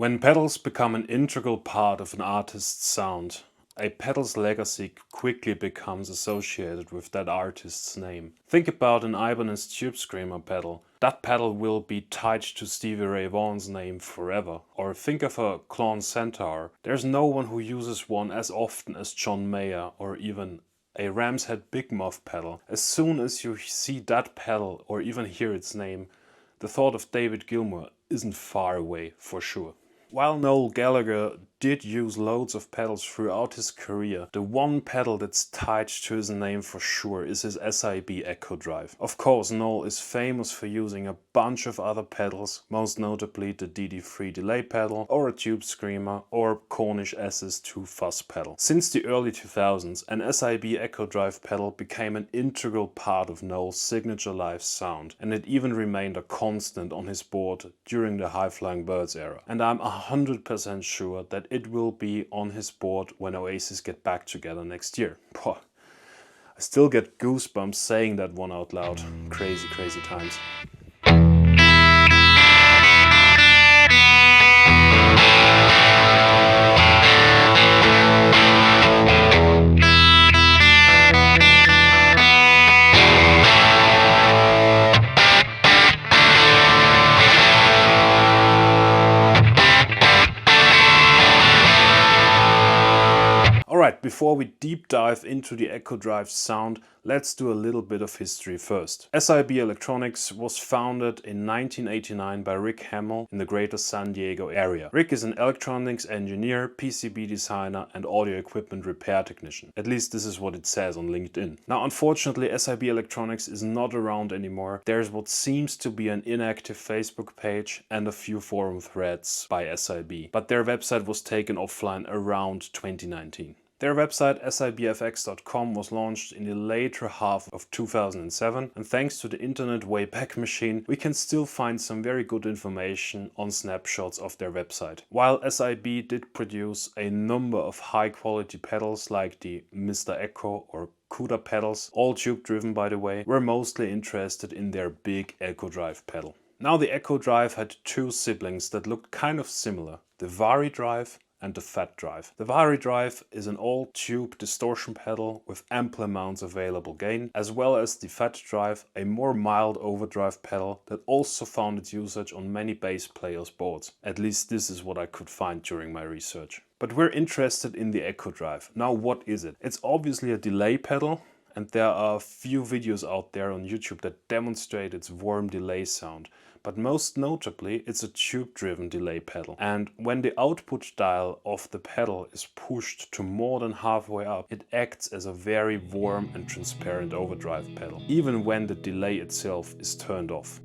When pedals become an integral part of an artist's sound, a pedal's legacy quickly becomes associated with that artist's name. Think about an Ibanez Tube Screamer pedal. That pedal will be tied to Stevie Ray Vaughan's name forever. Or think of a Klon Centaur. There's no one who uses one as often as John Mayer or even a Ram's Head Big Muff pedal. As soon as you see that pedal or even hear its name, the thought of David Gilmour isn't far away for sure. While Noel Gallagher did use loads of pedals throughout his career, the one pedal that's tied to his name for sure is his SIB Echodrive. Of course, Noel is famous for using a bunch of other pedals, most notably the DD3 delay pedal or a Tube Screamer or Cornish SS2 fuzz pedal. Since the early 2000s, an SIB Echodrive pedal became an integral part of Noel's signature live sound, and it even remained a constant on his board during the High Flying Birds era. And I'm 100% sure that it will be on his board when Oasis get back together next year. Boah, I still get goosebumps saying that one out loud. Crazy, crazy times. Alright, before we deep dive into the Echodrive sound, let's do a little bit of history first. SiB Electronics was founded in 1989 by Rick Hamill in the greater San Diego area. Rick is an electronics engineer, PCB designer and audio equipment repair technician. At least this is what it says on LinkedIn. Now unfortunately SiB Electronics is not around anymore. There's what seems to be an inactive Facebook page and a few forum threads by SiB, but their website was taken offline around 2019. Their website sibfx.com was launched in the later half of 2007, and thanks to the internet Wayback Machine we can still find some very good information on snapshots of their website. While SIB did produce a number of high quality pedals like the Mr. Echo or CUDA pedals, all tube driven by the way, we're mostly interested in their big Echodrive pedal. Now the Echodrive had two siblings that looked kind of similar, the Vari Drive and the Fat Drive. The Vari Drive is an all-tube distortion pedal with ample amounts of available gain, as well as the Fat Drive, a more mild overdrive pedal that also found its usage on many bass players' boards. At least this is what I could find during my research. But we're interested in the Echodrive. Now what is it? It's obviously a delay pedal, and there are a few videos out there on YouTube that demonstrate its warm delay sound. But most notably, it's a tube-driven delay pedal. And when the output dial of the pedal is pushed to more than halfway up, it acts as a very warm and transparent overdrive pedal, even when the delay itself is turned off.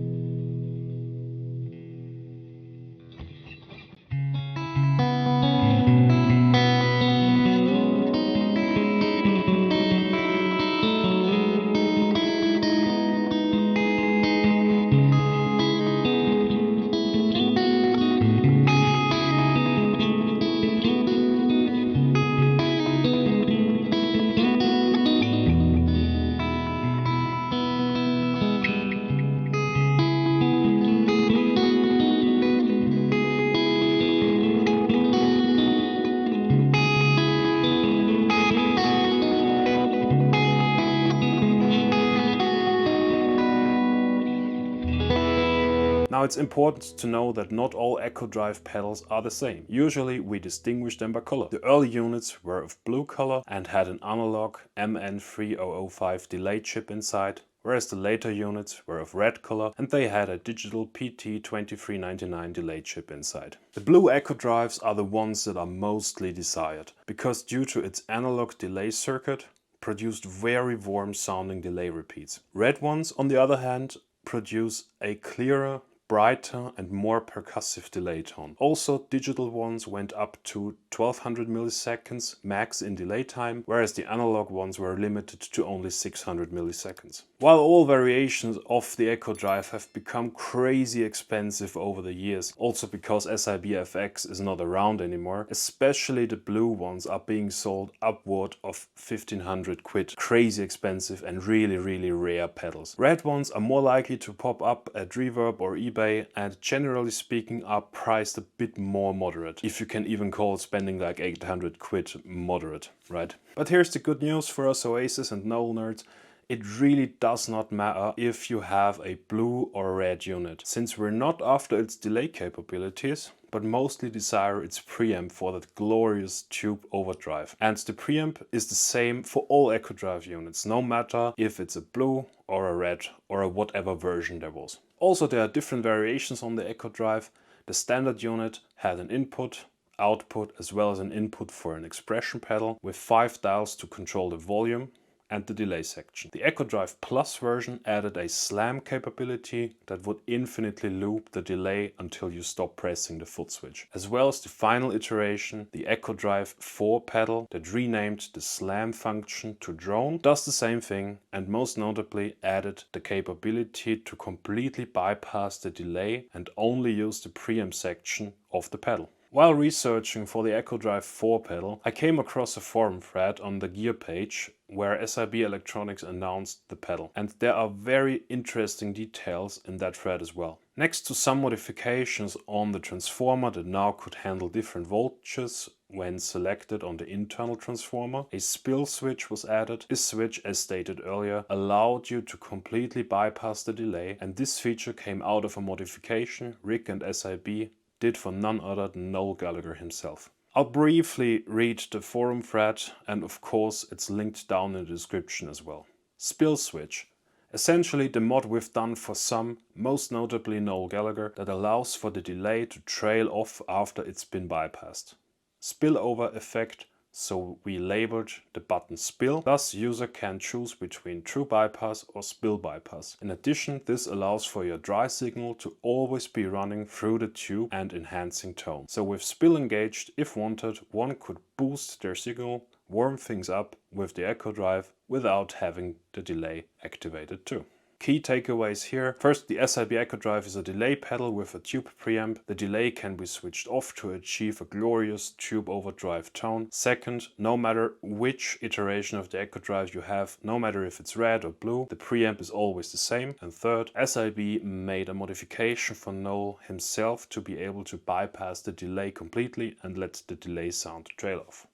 Now it's important to know that not all Echodrive pedals are the same. Usually we distinguish them by color. The early units were of blue color and had an analog MN3005 delay chip inside, whereas the later units were of red color and they had a digital PT2399 delay chip inside. The blue Echodrives are the ones that are mostly desired, because due to its analog delay circuit, produced very warm sounding delay repeats. Red ones, on the other hand, produce a clearer, brighter and more percussive delay tone. Also, digital ones went up to 1200 milliseconds max in delay time, whereas the analog ones were limited to only 600 milliseconds. While all variations of the Echodrive have become crazy expensive over the years, also because SIBFX is not around anymore, especially the blue ones are being sold upward of 1500 quid. Crazy expensive and really rare pedals. Red ones are more likely to pop up at Reverb or eBay eBay and generally speaking are priced a bit more moderate, if you can even call spending like 800 quid moderate, right? But here's the good news for us Oasis and Noel nerds. It really does not matter if you have a blue or red unit, since we're not after its delay capabilities, but mostly desire its preamp for that glorious tube overdrive. And the preamp is the same for all Echodrive units, no matter if it's a blue or a red or a whatever version there was. Also, there are different variations on the Echodrive. The standard unit had an input, output, as well as an input for an expression pedal with 5 dials to control the volume and the delay section. The Echodrive Plus version added a slam capability that would infinitely loop the delay until you stop pressing the foot switch. As well as the final iteration, the Echodrive 4 pedal that renamed the slam function to drone does the same thing and most notably added the capability to completely bypass the delay and only use the preamp section of the pedal. While researching for the Echodrive 4 pedal, I came across a forum thread on the gear page where SiB Electronics announced the pedal, and there are very interesting details in that thread as well. Next to some modifications on the transformer that now could handle different voltages when selected on the internal transformer, a spill switch was added. This switch, as stated earlier, allowed you to completely bypass the delay, and this feature came out of a modification Rick and SiB did for none other than Noel Gallagher himself. I'll briefly read the forum thread, and of course it's linked down in the description as well. Spill switch. Essentially the mod we've done for some, most notably Noel Gallagher, that allows for the delay to trail off after it's been bypassed. Spillover effect. So we labeled the button spill, thus user can choose between true bypass or spill bypass. In addition, this allows for your dry signal to always be running through the tube and enhancing tone. So with spill engaged, if wanted, one could boost their signal, warm things up with the Echodrive without having the delay activated too. Key takeaways here. First, the SiB Echodrive is a delay pedal with a tube preamp. The delay can be switched off to achieve a glorious tube overdrive tone. Second, no matter which iteration of the Echodrive you have, no matter if it's red or blue, the preamp is always the same. And third, SiB made a modification for Noel himself to be able to bypass the delay completely and let the delay sound trail off.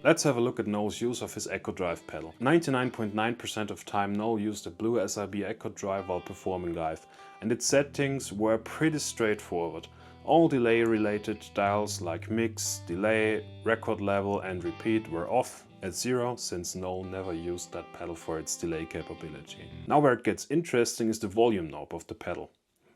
Let's have a look at Noel's use of his Echodrive pedal. 99.9% of time Noel used a blue SiB Echodrive while performing live, and its settings were pretty straightforward. All delay related dials like mix, delay, record level and repeat were off at 0 since Noel never used that pedal for its delay capability. Now where it gets interesting is the volume knob of the pedal.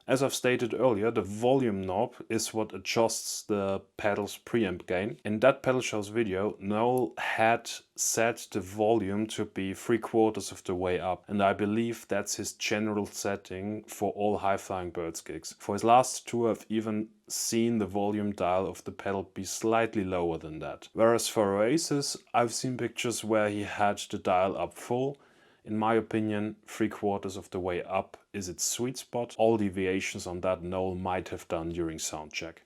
As I've stated earlier, the volume knob is what adjusts the pedal's preamp gain. In that pedal show's video, Noel had set the volume to be 3/4 of the way up, and I believe that's his general setting for all High Flying Birds gigs. For his last tour, I've even seen the volume dial of the pedal be slightly lower than that. Whereas for Oasis, I've seen pictures where he had the dial up full. In my opinion, 3/4 of the way up is its sweet spot. All deviations on that Noel might have done during soundcheck.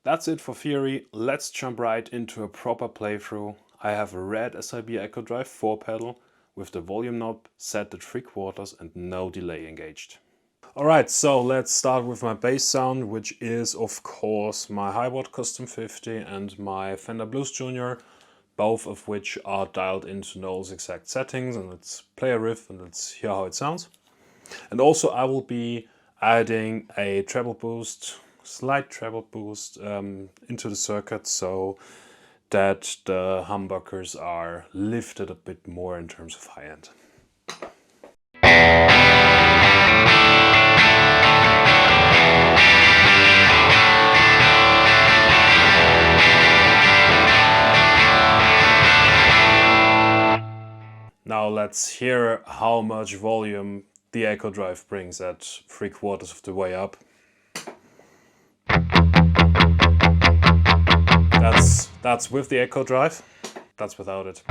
That's it for theory. Let's jump right into a proper playthrough. I have a red SiB Echodrive 4 pedal with the volume knob set at 3/4 and no delay engaged. Alright, so let's start with my bass sound, which is of course my Hiwatt Custom 50 and my Fender Blues Junior. Both of which are dialed into Noel's exact settings, and let's play a riff and let's hear how it sounds. And also I will be adding a treble boost, slight treble boost into the circuit so that the humbuckers are lifted a bit more in terms of high end. let's hear how much volume the Echodrive brings at 3/4 of the way up. That's with the Echodrive, that's without it.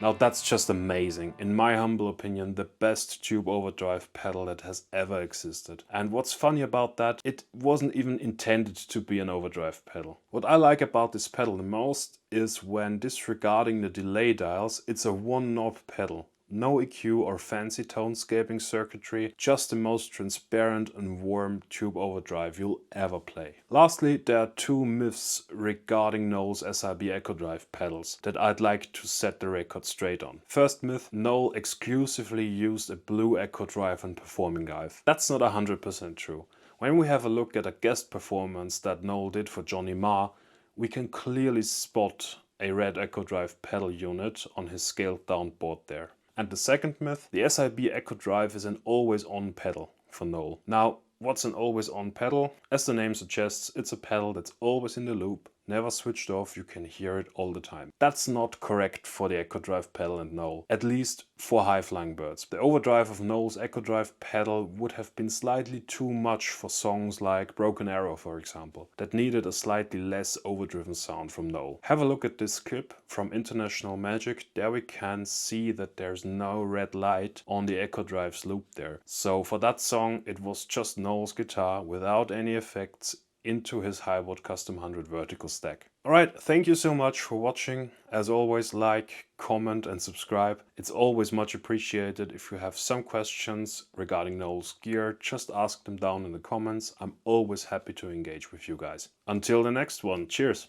Now that's just amazing. In my humble opinion, the best tube overdrive pedal that has ever existed. And what's funny about that, it wasn't even intended to be an overdrive pedal. What I like about this pedal the most is when disregarding the delay dials, it's a one knob pedal. No EQ or fancy tonescaping circuitry, just the most transparent and warm tube overdrive you'll ever play. Lastly, there are two myths regarding Noel's SIB Echodrive pedals that I'd like to set the record straight on. First myth, Noel exclusively used a blue Echodrive and performing dive. That's not 100% true. When we have a look at a guest performance that Noel did for Johnny Marr, we can clearly spot a red Echodrive pedal unit on his scaled down board there. And the second myth, the SIB Echodrive is an always-on pedal for Noel. Now, what's an always-on pedal? As the name suggests, it's a pedal that's always in the loop, never switched off, you can hear it all the time. That's not correct for the Echodrive pedal and Noel, at least for high-flying birds. The overdrive of Noel's Echodrive pedal would have been slightly too much for songs like Broken Arrow, for example, that needed a slightly less overdriven sound from Noel. Have a look at this clip from International Magic. There we can see that there's no red light on the Echodrive's loop there. So for that song it was just Noel's guitar without any effects into his Highboard Custom 100 vertical stack. Alright, thank you so much for watching. As always, like, comment and subscribe. It's always much appreciated. If you have some questions regarding Noel's gear, just ask them down in the comments. I'm always happy to engage with you guys. Until the next one, cheers!